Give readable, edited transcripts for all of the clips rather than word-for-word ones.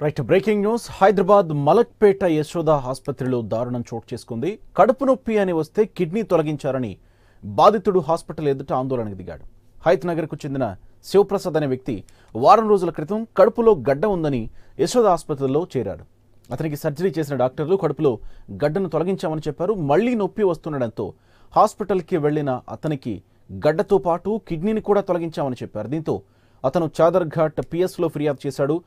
Right breaking news Hyderabad Malakpet Yashoda ఆసుపత్రిలో దారుణం చోటు చేసుకుంది. కడుపు నొప్పి అని వస్తే కిడ్నీ తొలగించారని బాధితుడు హాస్పిటల్ ఎదుట ఆందోళనకు దిగాడు. హైత్ నగర్కు చెందిన శివప్రసాద్ అనే వ్యక్తి వారం రోజుల క్రితం కడుపులో గడ్డ ఉందని యశోద ఆసుపత్రిలో చేరాడు. అతనికి సర్జరీ చేసిన డాక్టర్లు కడుపులో గడ్డను తొలగించామని చెప్పారు. మళ్లీ నొప్పి వస్తుండడంతో హాస్పిటల్కి వెళ్లిన అతనికి గడ్డతో పాటు కిడ్నీని కూడా తొలగించామని చెప్పారు. దీంతో అతను చాదర్ఘాట్ పిఎస్లో ఫిర్యాదు చేశాడు.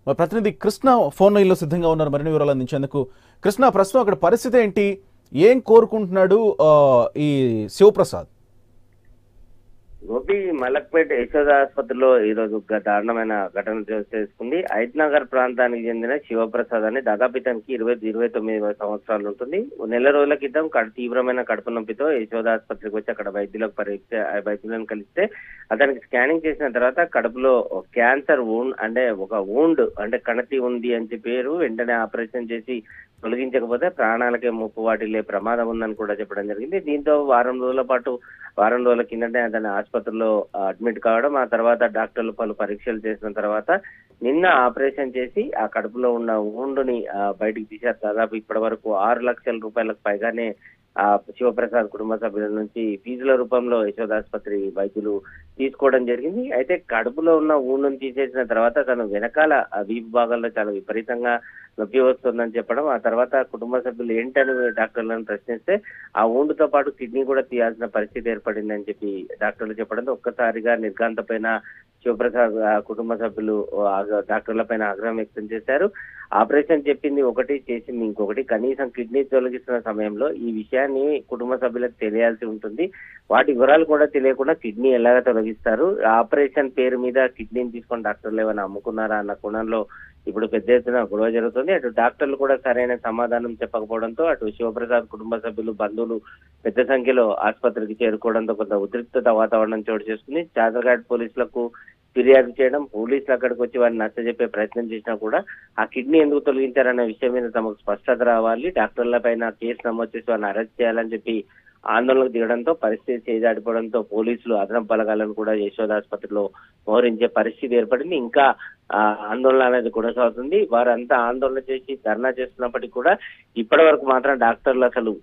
మా ప్రతినిధి కృష్ణ ఫోన్ లైన్లో సిద్ధంగా ఉన్నారు మరిన్ని వివరాలు అందించేందుకు. కృష్ణ, ప్రస్తుతం అక్కడ పరిస్థితి ఏంటి? ఏం కోరుకుంటున్నాడు ఈ శివప్రసాద్? గోపి, మలక్పేట యశోద ఆసుపత్రిలో ఈ రోజు దారుణమైన ఘటన చేసుకుంది. హైత్ నగర్ ప్రాంతానికి చెందిన శివప్రసాద్ అని దాదాపు ఇతనికి 29 సంవత్సరాలు ఉంటుంది. నెల రోజుల క్రితం తీవ్రమైన కడుపు నొప్పితో యశోద ఆసుపత్రికి వచ్చి అక్కడ వైద్యులను కలిస్తే అతనికి స్కానింగ్ చేసిన తర్వాత కడుపులో క్యాన్సర్ ఒక వూండ్ అంటే కణతి ఉంది అని చెప్పారు. వెంటనే ఆపరేషన్ చేసి తొలగించకపోతే ప్రాణాలకే ముప్పు వాటిల్లే ప్రమాదం ఉందని కూడా చెప్పడం జరిగింది. దీంతో వారం రోజుల కిందటే అతని ఆసుపత్రిలో అడ్మిట్ కావడం, ఆ తర్వాత డాక్టర్లు పలు పరీక్షలు చేసిన తర్వాత నిన్న ఆపరేషన్ చేసి ఆ కడుపులో ఉన్న వూండుని బయటికి తీశారు. దాదాపు ఇప్పటి వరకు 6 లక్షల రూపాయలకు పైగానే శివప్రసాద్ కుటుంబ సభ్యుల నుంచి ఫీజుల రూపంలో యశోద ఆసుపత్రి వైద్యులు తీసుకోవడం జరిగింది. అయితే కడుపులో ఉన్న ఊండును తీసేసిన తర్వాత తను వెనకాల వీపు భాగంలో చాలా విపరీతంగా నొప్పి వస్తుందని చెప్పడం, ఆ తర్వాత కుటుంబ సభ్యులు ఏంటని డాక్టర్లను ప్రశ్నిస్తే ఆ ఊండుతో పాటు కిడ్నీ కూడా తీయాల్సిన పరిస్థితి ఏర్పడిందని చెప్పి డాక్టర్లు చెప్పడంతో ఒక్కసారిగా నిర్ఘాంతపైన శివప్రసాద్ కుటుంబ సభ్యులు డాక్టర్ల పైన ఆగ్రహం వ్యక్తం చేశారు. ఆపరేషన్ చెప్పింది ఒకటి, చేసింది ఇంకొకటి. కనీసం కిడ్నీ తొలగిస్తున్న సమయంలో ఈ విషయాన్ని కుటుంబ సభ్యులకు తెలియాల్సి ఉంటుంది. వాటి వివరాలు కూడా తెలియకుండా కిడ్నీ ఎలాగ తొలగిస్తారు? ఆపరేషన్ పేరు మీద కిడ్నీని తీసుకొని డాక్టర్లు ఏమైనా అమ్ముకున్నారా అన్న కోణంలో ఇప్పుడు పెద్ద ఎత్తున గొడవ జరుగుతుంది. అటు డాక్టర్లు కూడా సరైన సమాధానం చెప్పకపోవడంతో అటు శివప్రసాద్ కుటుంబ సభ్యులు, బంధువులు పెద్ద సంఖ్యలో ఆసుపత్రికి చేరుకోవడంతో కొంత ఉద్రిక్తత వాతావరణం చోటు చేసుకుంది. చాదర్ఘాట్ పోలీసులకు ఫిర్యాదు చేయడం, పోలీసులు అక్కడికి వచ్చి వారిని నచ్చజెప్పే ప్రయత్నం చేసినా కూడా ఆ కిడ్నీ ఎందుకు తొలగించారనే విషయం మీద తమకు స్పష్టత రావాలి, డాక్టర్ల పైన కేసు నమోదు చేసి వారిని అరెస్ట్ చేయాలని చెప్పి ఆందోళనకు దిగడంతో పరిస్థితి చేజాడిపోవడంతో పోలీసులు అదనపు బలగాలను కూడా యశోద ఆసుపత్రిలో మోహరించే పరిస్థితి ఏర్పడింది. ఇంకా ఆందోళన అనేది కొనసాగుతుంది. వారంతా ఆందోళన చేసి ధర్నా చేస్తున్నప్పటికీ కూడా ఇప్పటి వరకు మాత్రం డాక్టర్లు అసలు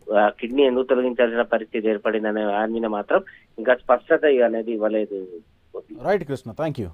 కిడ్నీ ఎందుకు తొలగించాల్సిన పరిస్థితి ఏర్పడింది అనే దాని మీద మాత్రం ఇంకా స్పష్టత అనేది ఇవ్వలేదు. Right Krishna, thank you.